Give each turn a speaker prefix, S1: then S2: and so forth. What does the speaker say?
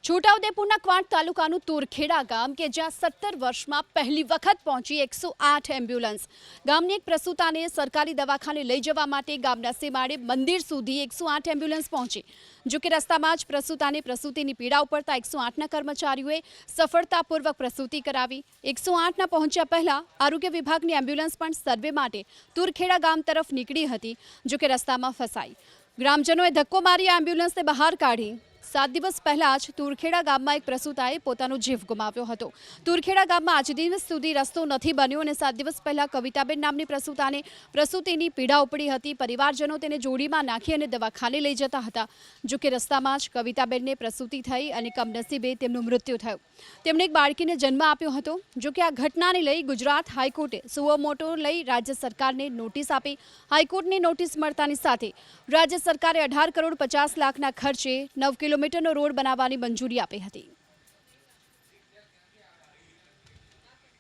S1: છોટાઉદેપુરના ક્વાંટ તાલુકાનું તુરખેડા ગામ કે જ્યાં 17 વર્ષમાં પહેલી વખત પહોંચી 108 એમ્બ્યુલન્સ। ગામની એક પ્રસૂતાને સરકારી દવાખાને લઈ જવા માટે ગામના સીમાડે મંદિર સુધી 108 એમ્બ્યુલન્સ પહોંચી। જો કે રસ્તામાં જ પ્રસૂતાને પ્રસૂતિની પીડા ઉપડતા 108ના કર્મચારીઓએ સફળતાપૂર્વક પ્રસૂતિ કરાવી। 108ના પહોંચ્યા પહેલા આરોગ્ય વિભાગની એમ્બ્યુલન્સ પણ સર્વે માટે તુરખેડા ગામ તરફ નીકળી હતી, જો કે રસ્તામાં ફસાઈ। ગ્રામજનોએ ધક્કો મારી એમ્બ્યુલન્સને બહાર કાઢી। 7 દિવસ પહેલા જ તુરખેડા ગામમાં એક પ્રસૂતાએ પોતાનો જીવ ગુમાવ્યો હતો। તુરખેડા ગામમાં આજ દિવસ સુધી રસ્તો નથી બન્યો અને 7 દિવસ પહેલા કવિતાબેન નામની પ્રસૂતાને પ્રસૂતિની પીડા ઉપડી હતી। પરિવારજનો તેને જોડીમાં નાખી અને દવાખાને લઈ જતા હતા, જો કે રસ્તામાં જ કવિતાબેનને પ્રસૂતિ થઈ અને કમનસીબે તેમનું મૃત્યુ થયું। તેમણે એક બાળકીને જન્મ આપ્યો હતો। જો કે આ ઘટનાને લઈ ગુજરાત હાઈકોર્ટે સુઓ મોટો લઈ રાજ્ય સરકારને નોટિસ આપી। હાઈકોર્ટની નોટિસ મળતાની સાથે રાજ્ય સરકારે 18 કરોડ 50 લાખના ખર્ચે 9 કિલોમીટરનો રોડ બનાવવાની મંજૂરી આપી હતી।